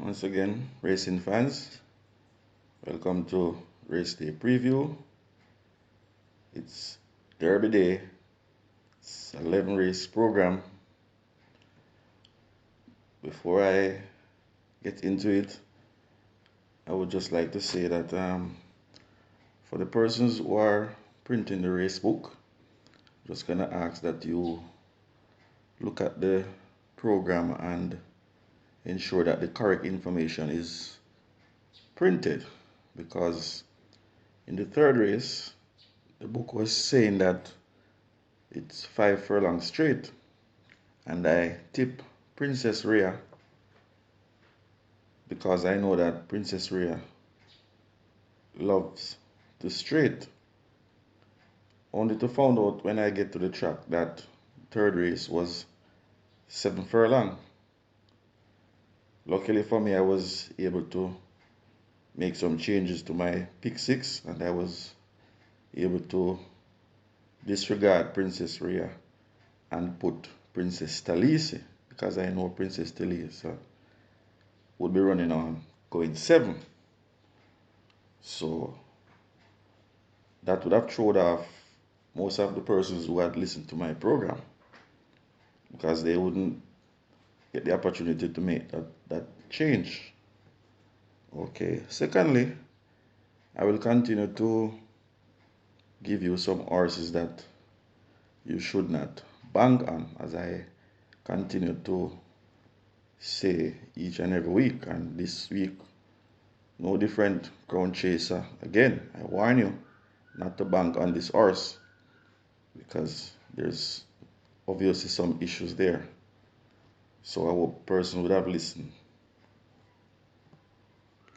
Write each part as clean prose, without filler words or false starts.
Once again, racing fans, welcome to Race Day Preview. It's Derby Day. It's 11 race program. Before I get into it, I would just like to say that for the persons who are printing the race book, just gonna ask that you look at the program and ensure that the correct information is printed, because in the third race the book was saying that it's 5 furlong straight, and I tip Princess Rhea because I know that Princess Rhea loves the straight, only to find out when I get to the track that third race was 7 furlong. Luckily for me, I was able to make some changes to my pick 6, and I was able to disregard Princess Rhea and put Princess Talise, because I know Princess Talise would be running on going 7. So that would have thrown off most of the persons who had listened to my program, because they wouldn't get the opportunity to make that change. Okay, secondly, I will continue to give you some horses that you should not bank on, as I continue to say each and every week. And this week, no different. Crown Chaser again. I warn you not to bank on this horse, because there's obviously some issues there. So I hope person would have listened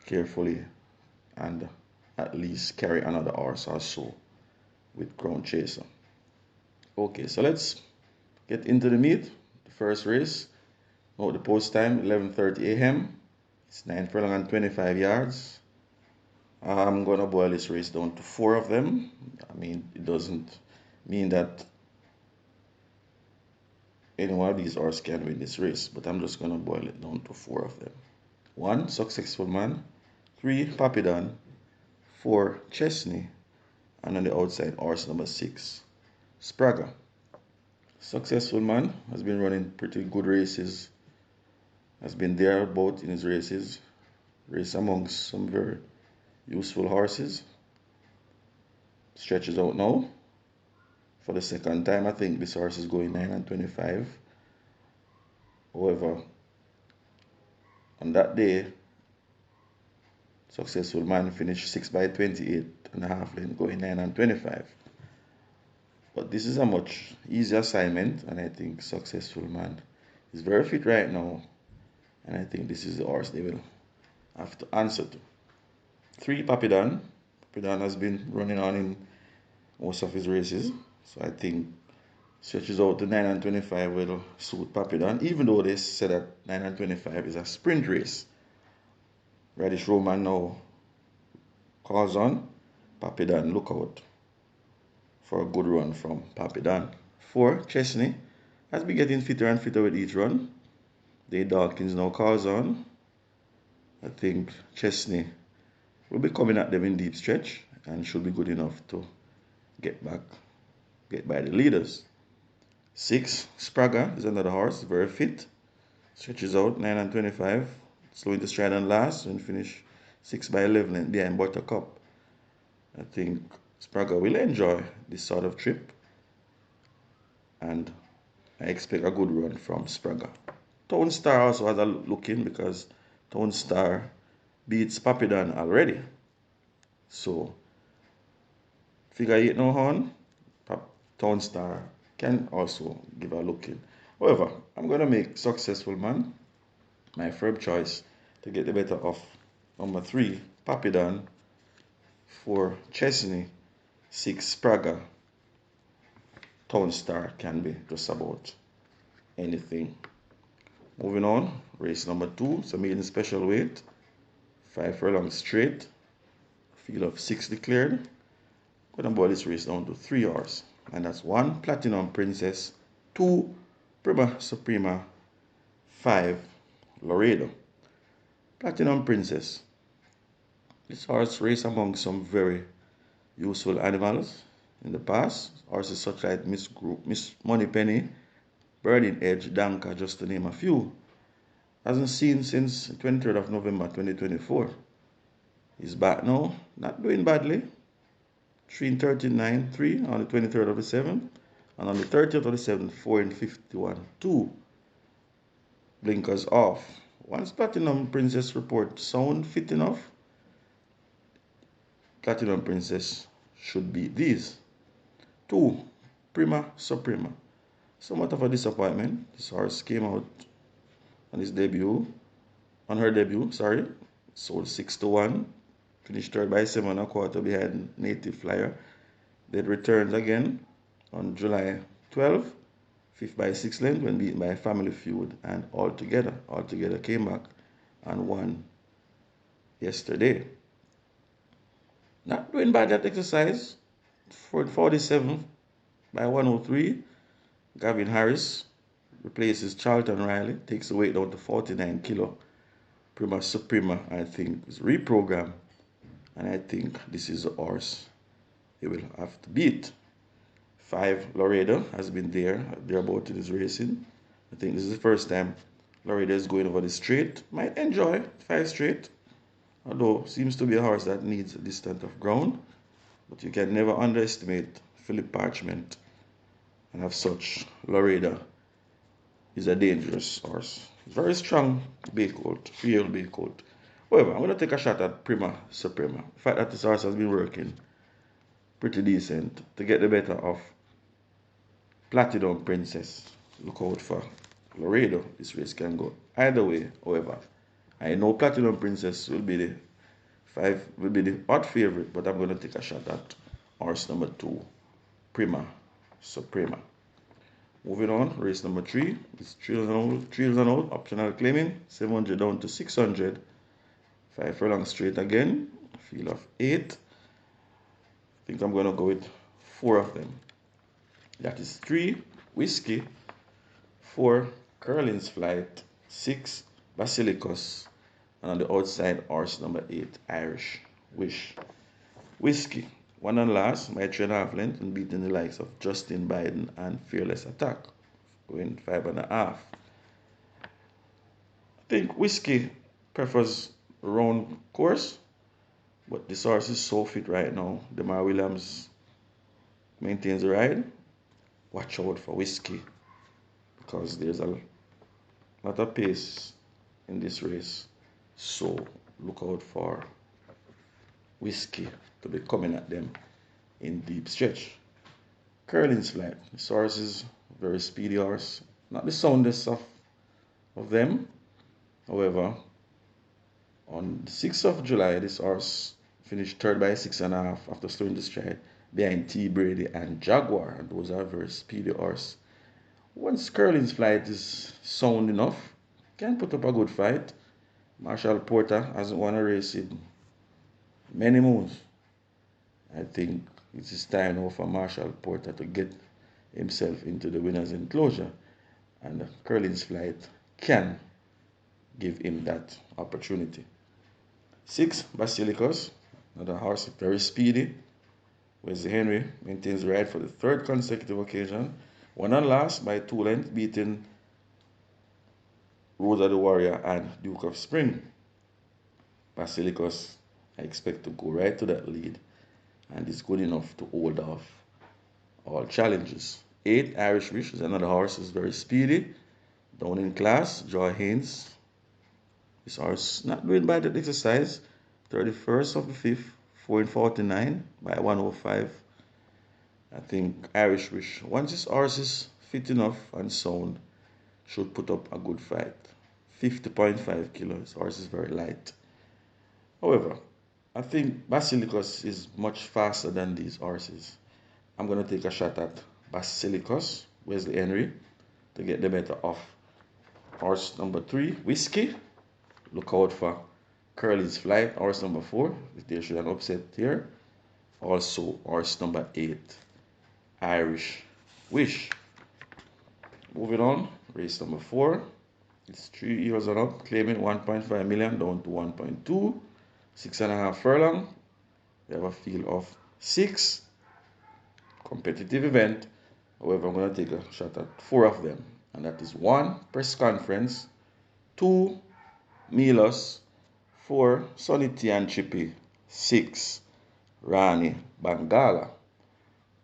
carefully and at least carry another horse or so with Crown Chaser. Okay, so let's get into the meet. The first race. The post time 11:30 a.m. It's 9 furlong and 25 yards. I'm gonna boil this race down to 4 of them. I mean, it doesn't mean that any one of these horses can win this race, but I'm just gonna boil it down to 4 of them. 1, Successful Man. 3, Papidon. 4, Chesney. And on the outside, horse number 6, Spraga. Successful Man has been running pretty good races, has been there both in his races, race amongst some very useful horses. Stretches out now for the second time. I think this horse is going 9 and 25. However, on that day, Successful Man finished 6 by 28.5 length, going 9 and 25. But this is a much easier assignment, and I think Successful Man is very fit right now, and I think this is the horse they will have to answer to. 3, Papidon. Papidon has been running on in most of his races, so I think stretches out to 9 and 25 will suit Papidon, even though they said that 9 and 25 is a sprint race. Radish Roman now calls on Papidon. Look out for a good run from Papidon. 4, Chesney has been getting fitter and fitter with each run. Dave Dawkins now calls on. I think Chesney will be coming at them in deep stretch and should be good enough to get by the leaders. 6, Spraga is another horse, very fit. Stretches out 9 and 25. Slow into stride and last and finish 6 by 11 and behind Buttercup. I think Spraga will enjoy this sort of trip, and I expect a good run from Spraga. Town Star also has a look in, because Town Star beats Papidon already. So, figure 8 no horn, Town Star can also give a look in. However, I'm going to make Successful Man my firm choice to get the better of number 3, Papidon. 4, Chesney. 6, Spraga. Town Star can be just about anything. Moving on, race number 2. It's a maiden special weight. 5 furlong straight. Field of 6 declared. I'm going to boil this race down to 3 hours. And that's 1, Platinum Princess. 2, Prima Suprema. 5, Laredo. Platinum Princess. This horse raced among some very useful animals in the past. Horses such as Miss Moneypenny, Burning Edge, Danka, just to name a few. Hasn't seen since 23rd of November 2024. He's back now, not doing badly. 3:39.3 on the 23rd of the 7th, and on the 30th of the 7th, 4:51.2. Blinkers off. Once Platinum Princess report sound fit enough, Platinum Princess should be these. 2. Prima Suprema. Somewhat of a disappointment. This horse came out on her debut, sold 6-1, finished third by 7.25 behind Native Flyer. Then returned again on July 12th, fifth by 6 length when beaten by Family Feud, and altogether came back and won yesterday. Not doing bad at exercise. For 47th by 103, Gavin Harris replaces Charlton Riley, takes the weight down to 49 kilo. Prima Suprema, I think, is reprogrammed, and I think this is the horse he will have to beat. 5, Laredo has been thereabout in his racing. I think this is the first time Laredo is going over the straight. Might enjoy 5 straight, although seems to be a horse that needs a distance of ground. But you can never underestimate Philip Parchment, and as such, Laredo is a dangerous horse. Very strong bay colt, 3-year-old bay colt. However, I'm going to take a shot at Prima Suprema. The fact that this horse has been working pretty decent to get the better of Platinum Princess. Look out for Laredo. This race can go either way. However, I know Platinum Princess will be the odd favorite, but I'm going to take a shot at horse number 2, Prima Suprema. Moving on, race number 3. It's trails and out, optional claiming, 700 down to 600. 5 furlong straight again, field of 8. I think I'm going to go with 4 of them. That is 3, Whiskey, 4, Curlin's Flight, 6, Basilicus, and on the outside, horse number 8, Irish Wish. Whiskey, 1 and last, by 3.5 length, and beating the likes of Justin Biden and Fearless Attack, going 5.5. I think Whiskey prefers round course, but this horse is so fit right now. Demar Williams maintains the ride. Watch out for Whiskey, because there's a lot of pace in this race. So look out for Whiskey to be coming at them in deep stretch. Curlin's Flight. This horse is a very speedy horse. Not the soundest of them. However, on the 6th of July, this horse finished third by 6.5 after slowing the stride behind T. Brady and Jaguar, and those are very speedy horse. Once Curlin's Flight is sound enough, can put up a good fight. Marshall Porter hasn't won a race in many moons. I think it is time now for Marshall Porter to get himself into the winner's enclosure, and Curlin's Flight can give him that opportunity. 6, Basilicus, another horse very speedy. Wesley Henry maintains the ride for the 3rd consecutive occasion. 1 and last by 2 lengths, beating Rosa the Warrior and Duke of Spring. Basilicus, I expect to go right to that lead, and is good enough to hold off all challenges. 8, Irish Wish is another horse who's very speedy, down in class. Joy Haynes. This horse not doing bad at exercise. 31st of the 5th, 4:49 by 105. I think Irish Wish, once this horse is fit enough and sound, should put up a good fight. 50.5 kilos. Horse is very light. However, I think Basilicus is much faster than these horses. I'm going to take a shot at Basilicus, Wesley Henry, to get the better of horse number 3, Whiskey. Look out for Curly's Flight, horse number 4. If there should an upset here. Also, horse number 8, Irish Wish. Moving on, race number 4. It's 3 years and up, claiming 1.5 million down to 1.2. 6.5 furlong. We have a field of 6. Competitive event. However, I'm going to take a shot at 4 of them. And that is 1, press conference. 2, Milos. 4, Sonity and Chippy. 6, Rani Bangala.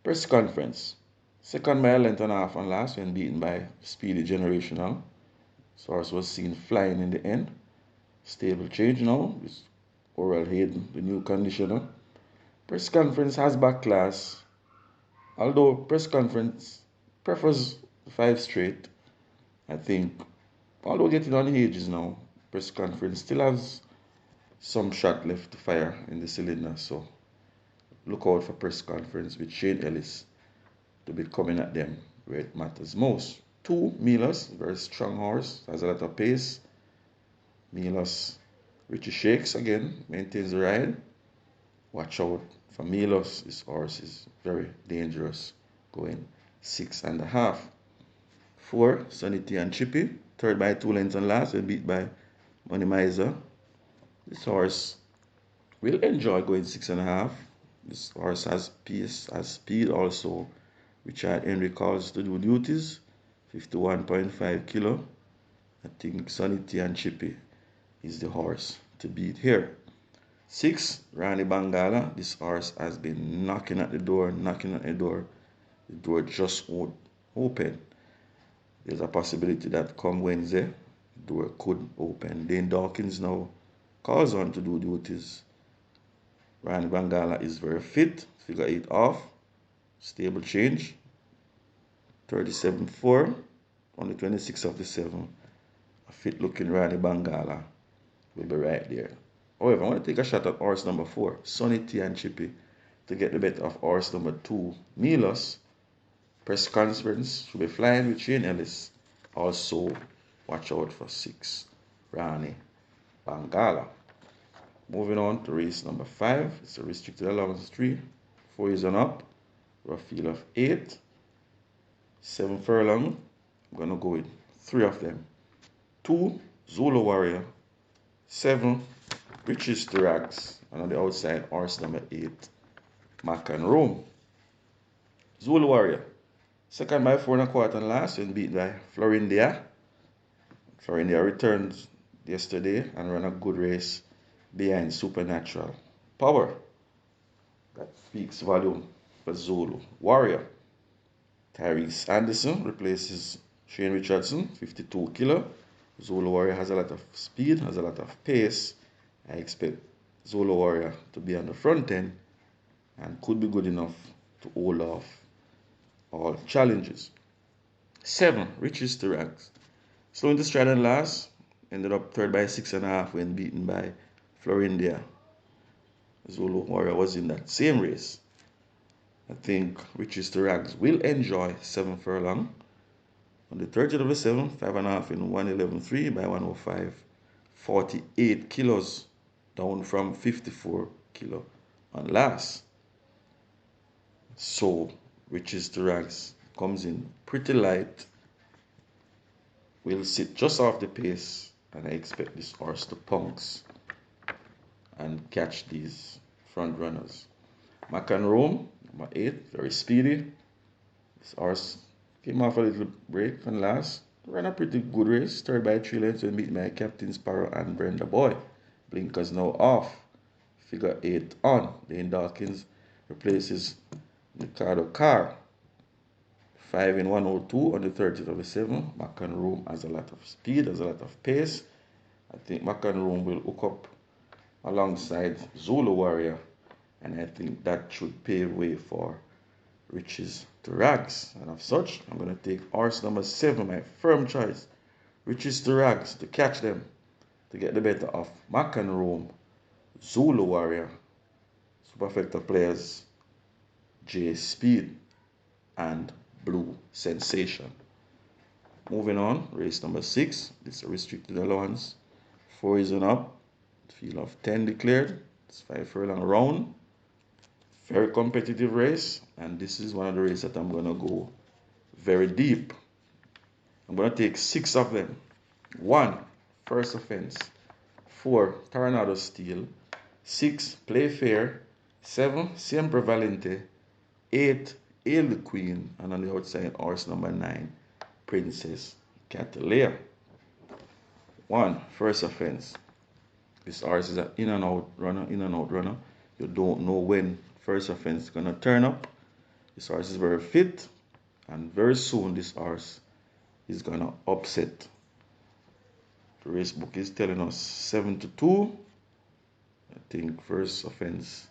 Press conference. Second by a length and a half and last when beaten by Speedy Generational. Source was seen flying in the end. Stable change now with Oral Hayden, the new conditioner. Press conference has back class. Although press conference prefers 5 straight, I think, although getting on ages now, press conference still has some shot left to fire in the cylinder. So look out for press conference with Shane Ellis to be coming at them where it matters most. 2, Milos, very strong horse, has a lot of pace. Milos, Richie Shakes again, maintains the ride. Watch out for Milos, this horse is very dangerous, going 6.5. 4, Sonity and Chippy, third by 2 lengths and last, and beat by Money Miser. This horse will enjoy going 6.5. This horse has pace, has speed also. Richard Henry calls to do duties, 51.5 kilo. I think Sonity and Chippy is the horse to beat here. 6, Rani Bangala. This horse has been knocking at the door, knocking at the door. The door just won't open. There's a possibility that come Wednesday, the door could open. Dane Dawkins now calls on to do duties. Rani Bangala is very fit, figure 8 off, stable change, 37.4 on the 26th of the 7th. A fit looking Rani Bangala will be right there. However, I want to take a shot at horse number 4, Sonity and Chippy, to get the better of horse number 2, Milos. Press conference should be flying with Shane Ellis. Also, watch out for 6, Rani Bangala. Moving on to race number 5. It's a restricted allowance 3. 4 years and up. A field of 8. 7 furlong. I'm going to go with 3 of them. 2, Zulu Warrior. 7, Riches to Rags. And on the outside, horse number 8, Mac and Rome. Zulu Warrior. Second by 4.25 and last and beat by Florindia. Florindia returned yesterday and ran a good race behind Supernatural Power. That speaks volume for Zulu Warrior. Tyrese Anderson replaces Shane Richardson, 52 kilo. Zulu Warrior has a lot of speed, has a lot of pace. I expect Zulu Warrior to be on the front end and could be good enough to hold off all challenges. 7, Riches to Rags. Slow into stride and last, ended up third by 6.5 when beaten by Florindia. Zulu Warrior was in that same race. I think Riches to Rags will enjoy 7 furlong. On the 30th of the 7th, 5.5 in 111.3 by 105. 48 kilos, down from 54 kilo on last. So, Riches to Rags comes in pretty light. Will sit just off the pace, and I expect this horse to pounce and catch these front runners. Mac and Rome, number 8, very speedy. This horse came off a little break from last. Ran a pretty good race, third by 3 lengths when beat by Captain Sparrow and Brenda Boy. Blinkers now off. Figure 8 on. Dane Dawkins replaces Ricardo Carr. 5 in 102 on the 30th of the 7th. Mac and Rome has a lot of speed, has a lot of pace. I think Mac and Rome will hook up alongside Zulu Warrior, and I think that should pave way for Riches to Rags. And of such, I'm going to take horse number 7, my firm choice, Riches to Rags, to catch them, to get the better of Mac and Rome, Zulu Warrior, Superfecta players, J Speed, and Blue Sensation. Moving on, race number 6. This is a restricted allowance. 4 is and up. Field of 10 declared. It's 5 furlong round. Very competitive race, and this is one of the races that I'm going to go very deep. I'm going to take 6 of them. 1. First offense. 4. Tornado steal. 6. Play fair. 7. Siempre Valente. 8. Hail the Queen. And on the outside, horse number 9, Princess Catalea. 1. First offense. This horse is an in and out runner, in and out runner. You don't know when first offense is going to turn up. This horse is very fit, and very soon this horse is going to upset. The race book is telling us 7-2. I think first offense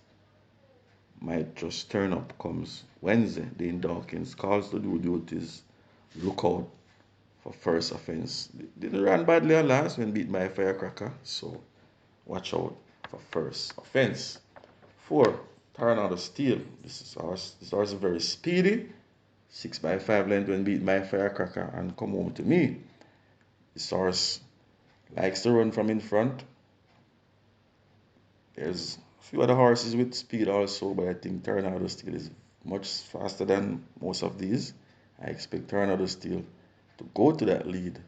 might just turn up comes Wednesday. Dane Dawkins calls to do duties. Look out for first offense. Didn't run badly on last when beat by a firecracker, so watch out for first offense. 4. Tornado steal. This horse is very speedy. 6x5 length when beat by a firecracker and come home to me. This horse likes to run from in front. There's a few other horses with speed also, but I think Tornado Steel is much faster than most of these. I expect Tornado Steel to go to that lead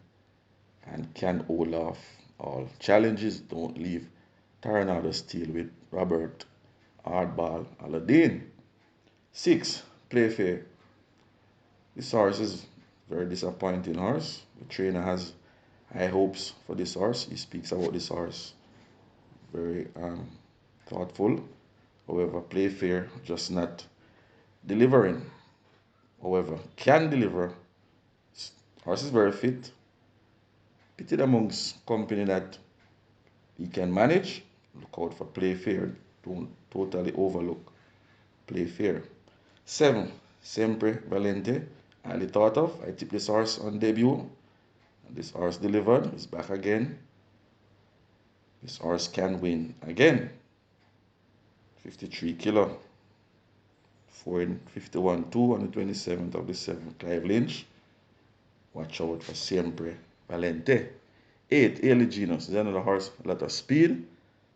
and can hold off all challenges. Don't leave Tornado Steel with Robert Hardball Aladdin. 6. Play fair. This horse is a very disappointing horse. The trainer has high hopes for this horse. He speaks about this horse very thoughtful. However, play fair, just not delivering. However, can deliver. Horse is very fit. Pitted amongst company that he can manage. Look out for play fair. Don't totally overlook play fair. 7. Sempre Valente. Highly thought of. I tipped this horse on debut. This horse delivered. He's back again. This horse can win again. 53 kilo. 4-51-2 on the 27th of the 7th. Clive Lynch. Watch out for Siempre Valente. 8. Early Genius. This is another horse, a lot of speed.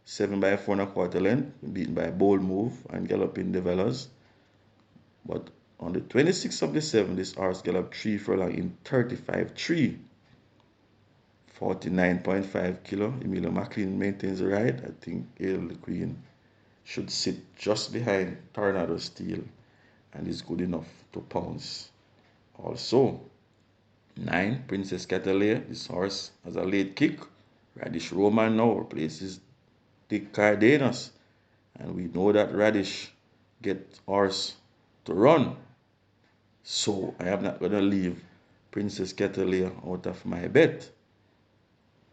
7x4.25 length. Beaten by a bold move and galloping Develas. But on the 26th of the 7th, this horse galloped 3 furlong in 35-3. 49.5 kilo. Emilio McLean maintains the ride. I think Hail the Queen should sit just behind Tornado Steel and is good enough to pounce. Also, 9. Princess Catalea. This horse has a late kick. Radish Roman now replaces Dick Cardenas. And we know that Radish get horse to run. So I am not going to leave Princess Catalea out of my bet.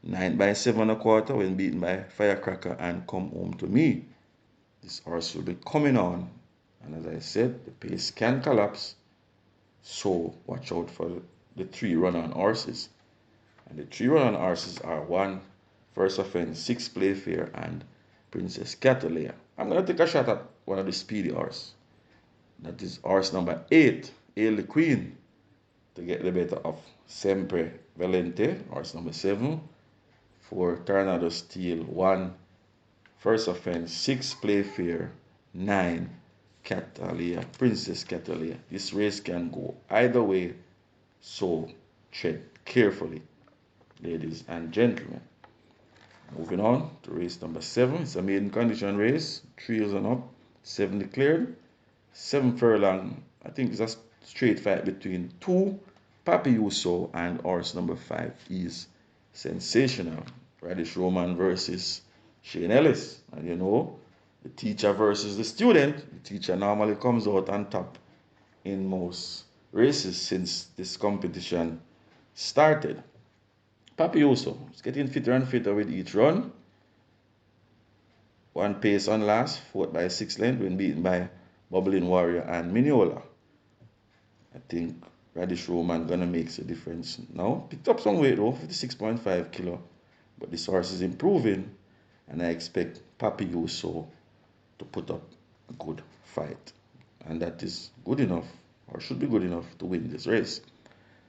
9x7.25 when beaten by Firecracker and come home to me. This horse will be coming on. And as I said, the pace can collapse. So watch out for the 3 run-on horses. And the 3 run-on horses are 1. First offense, 6. Play fair, and Princess Catalea. I'm going to take a shot at one of the speedy horse. That is horse number 8, Hail the Queen, to get the better of Sempre Valente. Horse number 7. 4. Tornado Steel. 1. First offense. 6. Play fair. 9. Catalea. Princess Catalea. This race can go either way, so tread carefully, ladies and gentlemen. Moving on to race number 7. It's a maiden condition race. 3 years and up. 7 declared. 7 furlong. I think it's a straight fight between 2. Papi Uso and horse number 5 is Sensational. Radish Roman versus Shane Ellis. And you know, the teacher versus the student. The teacher normally comes out on top in most races since this competition started. Papi Uso is getting fitter and fitter with each run. 1 pace on last, 4x6 length when beaten by Bubbling Warrior and Miniola. I think Radish Roman gonna make a difference now. Picked up some weight though, 56.5 kilo. But this horse is improving, and I expect Papi Uso to put up a good fight. And that is good enough, or should be good enough, to win this race.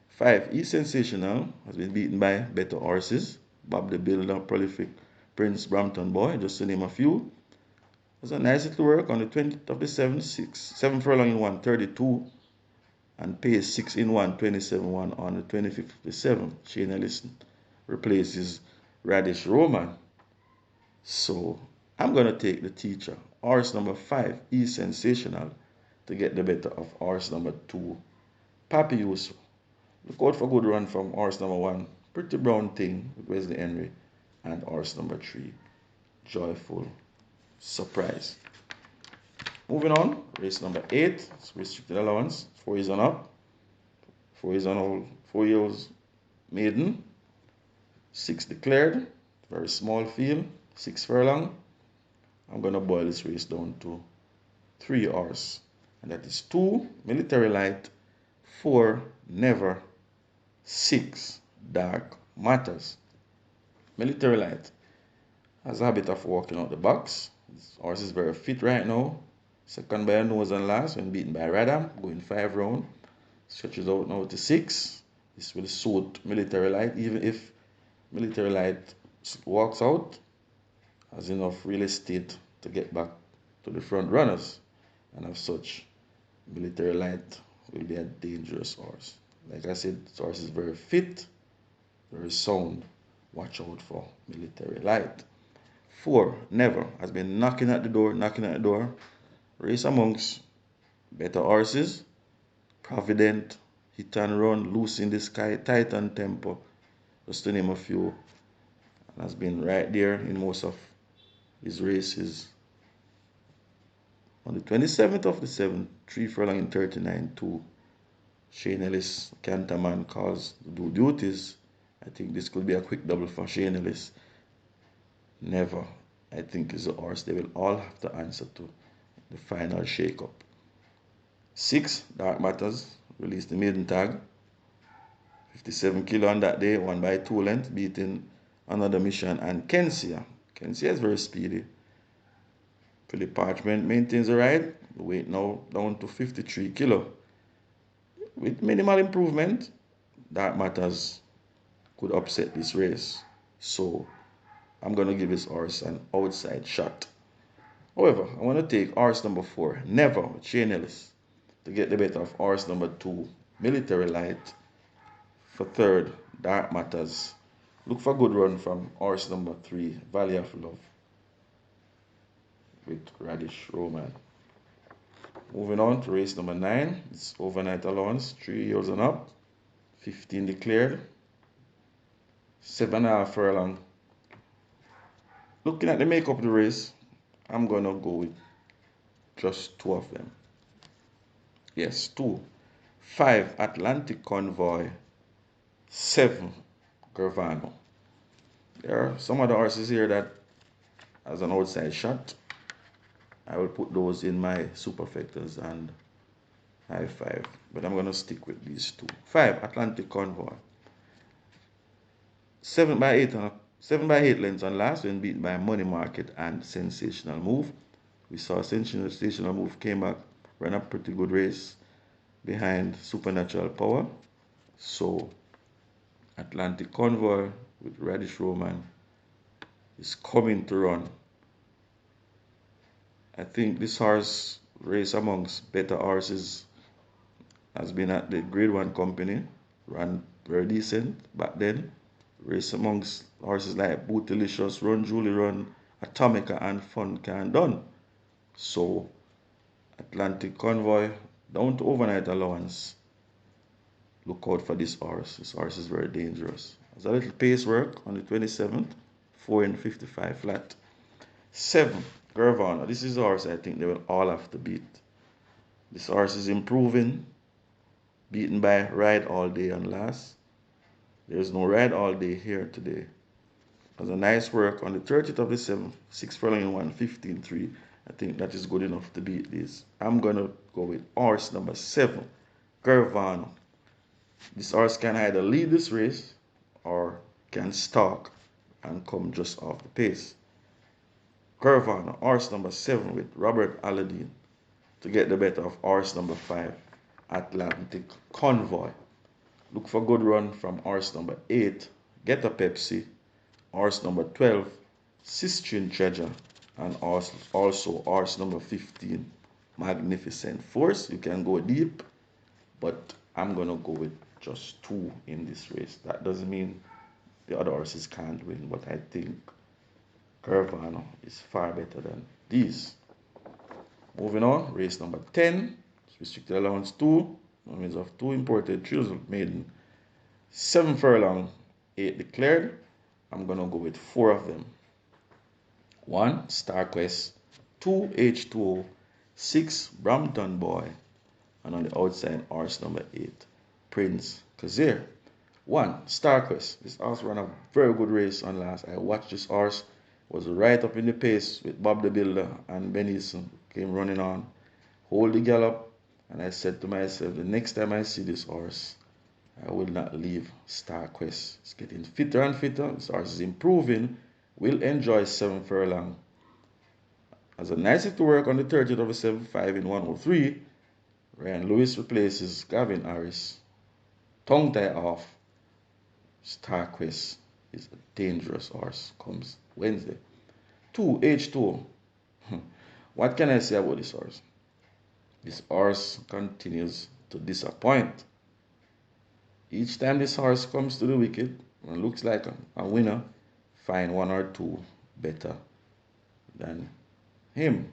5. E Sensational has been beaten by better horses. Bob the Builder, Prolific, Prince Brampton Boy, just to name a few. It was a nice little work on the 20th of the 7th, 7 furlong in 1:32, and pace 6 in 1:27 on the 25th of the 7th. Shane Ellison replaces Radish Roman. So I'm going to take the teacher. Horse number 5 is sensational to get the better of horse number 2, Papius. Look out for good run from horse number 1, Pretty Brown Thing with Wesley Henry, and horse number 3, Joyful Surprise. Moving on, race number 8, it's restricted allowance, 4 years on up, 4 years on old, 4 years maiden, 6 declared, very small field, 6 furlong. I'm going to boil this race down to 3 horse, and that is 2 Military Light, 4 Never, 6 Dark Matters. Military Light has a habit of walking out the box. This horse is very fit right now. Second by a nose and last when beaten by Radam, going 5 round. Stretches out now to 6. This will suit Military Light, even if Military Light walks out, has enough real estate to get back to the front runners. And as such, Military Light will be a dangerous horse. Like I said, this horse is very fit, very sound. Watch out for Military Light. 4 Never has been knocking at the door. Race amongst better horses. Provident, Hit and Run, Loose in the Sky, Titan Tempo, just to name a few. And has been right there in most of his races. On the 27th of the 7th, 3 furlong in 39-2, Shane Ellis, Canterman, calls to do duties. I think this could be a quick double for Shane Ellis. Never, I think, is a horse they will all have to answer to the final shake-up. 6 Dark Matters released the maiden tag. 57 kilo on that day, won by 2 lengths, beating Another Mission and Kensia. Kensia is very speedy. Philip Parchment maintains the ride. The weight now down to 53 kilo. With minimal improvement, Dark Matters could upset this race. So I'm going to give this horse an outside shot. However, I want to take horse number 4, Never, with Shane Ellis, to get the better of horse number 2, Military Light. For 3rd, Dark Matters. Look for good run from horse number 3, Valley of Love, with Radish Roman. Moving on to race number 9. It's overnight allowance, 3 years and up, 15 declared, 7.5 furlong. Looking at the makeup of the race, I'm going to go with just 2 of them. Yes, 2. 5 Atlantic Convoy, 7 Gervano. There are some other horses here that has an outside shot. I will put those in my superfectors and high 5, but I'm going to stick with these 2. 5 Atlantic Convoy, 7 by 8 lengths on last when beaten by Money Market and Sensational Move. We saw Sensational Move came back, ran a pretty good race behind Supernatural Power. So Atlantic Convoy with Radish Roman is coming to run. I think this horse race amongst better horses has been at the grade 1 company, ran very decent back then. Race amongst horses like Bootylicious, Run Julie Run, Atomica, and Fun Can Done. So Atlantic Convoy down to overnight allowance. Look out for this horse. This horse is very dangerous. There's a little pace work on the 27th, 4 and 55 flat. 7 Gervano. This is a horse I think they will all have to beat. This horse is improving, beaten by Ride All Day on last. There's no Ride All Day here today. There's a nice work on the 30th of the 7th, 6 furlong in 1, 15-3. I think that is good enough to beat this. I'm going to go with horse number 7, Gervano. This horse can either lead this race or can stalk and come just off the pace. Gervano, horse number 7 with Robert Aladdin, to get the better of horse number 5, Atlantic Convoy. Look for good run from horse number 8, Get a Pepsi, horse number 12, Sistine Treasure, and also horse number 15, Magnificent Force. You can go deep, but I'm going to go with just 2 in this race. That doesn't mean the other horses can't win, but I think Caravano is far better than these. Moving on, race number 10, restricted allowance 2, means of 2 imported, 3 maiden, 7 furlong, 8 declared. I'm gonna go with 4 of them. 1 Star Quest, 2 H2O, 6 Brampton Boy, and on the outside horse number 8 Prince Kazir. 1 Star Quest. This horse ran a very good race on last. I watched this horse, was right up in the pace with Bob the Builder and Benison came running on. Hold the gallop, and I said to myself, the next time I see this horse, I will not leave Star Quest. It's getting fitter and fitter. This horse is improving. Will enjoy 7 furlong. As a nice to work on the 30th of the 7-5 in 103, Ryan Lewis replaces Gavin Harris. Tongue tie off. Star Quest is a dangerous horse. Comes Wednesday. 2 H2. What can I say about this horse? This horse continues to disappoint. Each time this horse comes to the wicket and looks like a winner, find 1 or 2 better than him.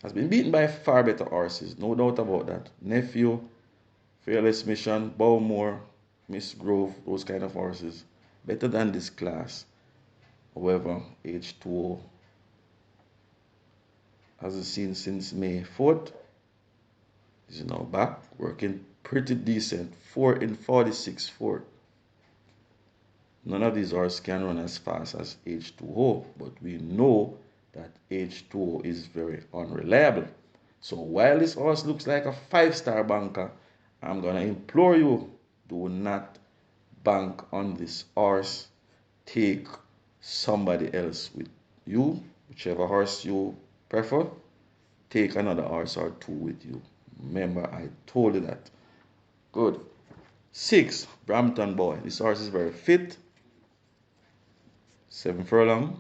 Has been beaten by far better horses, no doubt about that. Nephew, Fearless Mission, Bowmore, Miss Grove, those kind of horses. Better than this class. However, H2O hasn't seen since May 4th. Is now back, working pretty decent. 4 in 46 4. None of these horses can run as fast as H2O, but we know that H2O is very unreliable. So while this horse looks like a 5-star banker, I'm going to implore you, do not bank on this horse. Take somebody else with you, whichever horse you prefer. Take another horse or 2 with you. Remember, I told you that. Good. 6, Brampton Boy. This horse is very fit. 7 furlong.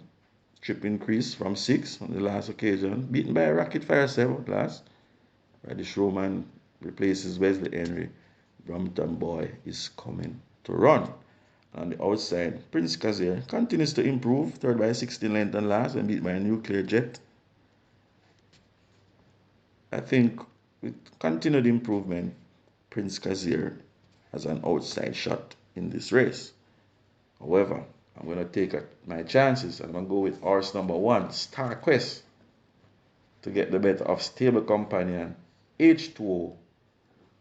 Trip increase from 6 on the last occasion. Beaten by a Rocket Fire 7 last. Radish Roman replaces Wesley Henry. Brampton Boy is coming to run. On the outside, Prince Kazir continues to improve. 3rd by 16 length and last, and beat by a Nuclear Jet. I think with continued improvement, Prince Kazir has an outside shot in this race. However, I'm going to take my chances and I'm going to go with horse number 1, Star Quest, to get the better of stable companion H2O,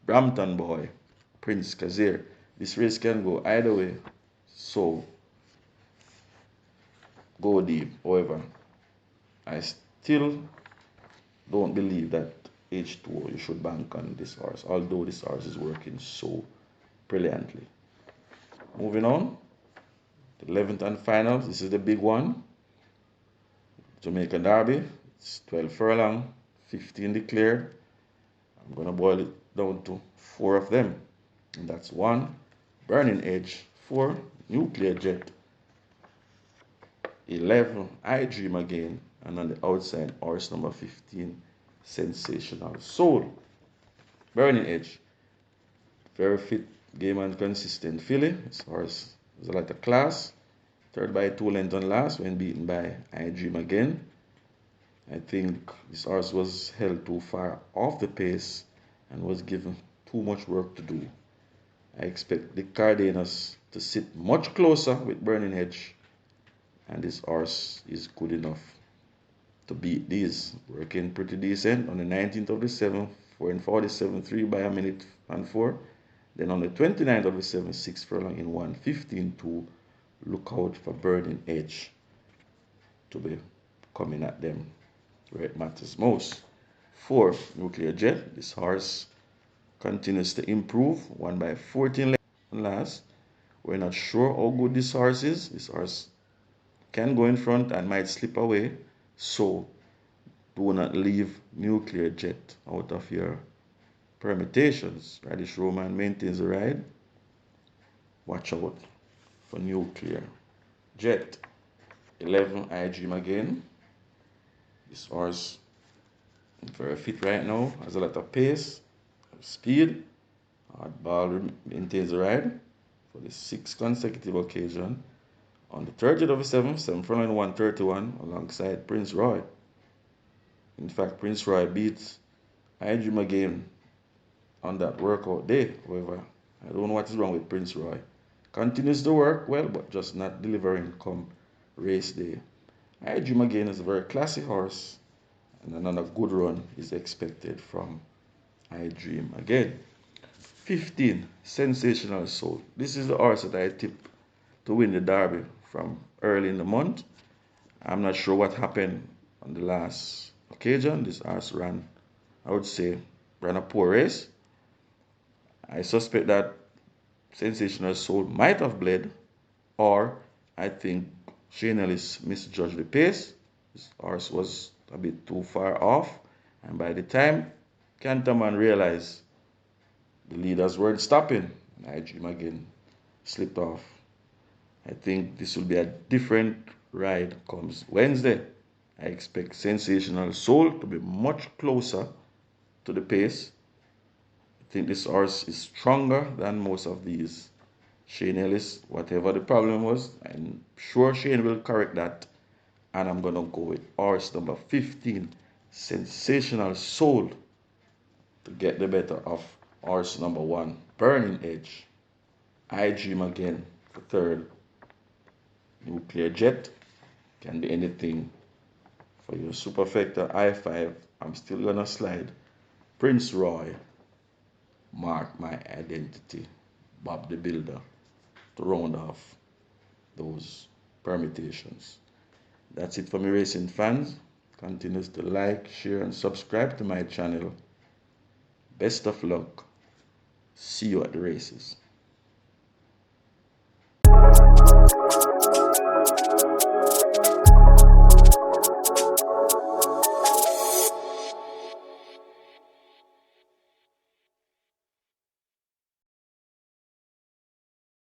Brampton Boy, Prince Kazir. This race can go either way, so go deep. However, I still don't believe that H2O, you should bank on this horse, although this horse is working so brilliantly. Moving on, the 11th and final. This is the big one. Jamaica Derby. It's 12 furlong, 15 declared. I'm going to boil it down to 4 of them. And that's 1, Burning Edge, 4, Nuclear Jet, 11, I Dream Again, and on the outside, horse number 15, Sensational Soul. Burning Edge, very fit, game and consistent filly. This horse is a lot of class. 3rd by 2 length on last when beaten by I Dream Again. I think this horse was held too far off the pace and was given too much work to do. I expect the Cardenas to sit much closer with Burning Edge, and this horse is good enough to beat these. Working pretty decent on the 19th of the 7th, 4 in 47, 3 by a minute and 4. Then on the 29th of the 7th, 6 furlong in 1:15-2. Look out for Burning Edge to be coming at them where it matters most. 4, Nuclear Jet. This horse continues to improve. 1 by 14 last. We're not sure how good this horse is. This horse can go in front and might slip away. So do not leave Nuclear Jet out of your permutations. Radish Roman maintains the ride. Watch out for Nuclear Jet. 11, I Dream Again. This horse is very fit right now. Has a lot of pace, speed. Hardball maintains the ride for the 6th consecutive occasion. On the 30th of the 7th, 7 Furlong 131 alongside Prince Roy. In fact, Prince Roy beats I Dream Again on that workout day. However, I don't know what is wrong with Prince Roy. Continues to work well, but just not delivering come race day. I Dream Again is a very classy horse, and another good run is expected from I Dream Again. 15, Sensational Soul. This is the horse that I tipped to win the Derby from early in the month. I'm not sure what happened on the last occasion. This horse ran, I would say, ran a poor race. I suspect that Sensational Soul might have bled, or I think Shane Ellis misjudged the pace. This horse was a bit too far off, and by the time Canterman realized the leaders weren't stopping, I Dream Again slipped off. I think this will be a different ride comes Wednesday. I expect Sensational Soul to be much closer to the pace. I think this horse is stronger than most of these. Shane Ellis, whatever the problem was, I'm sure Shane will correct that. And I'm going to go with horse number 15, Sensational Soul, to get the better of horse number 1, Burning Edge. I Dream Again for third. Nuclear Jet can be anything for your superfecta. I5, I'm still going to slide Prince Roy, Mark My Identity, Bob the Builder, to round off those permutations. That's it for me, racing fans. Continue to like, share, and subscribe to my channel. Best of luck. See you at the races.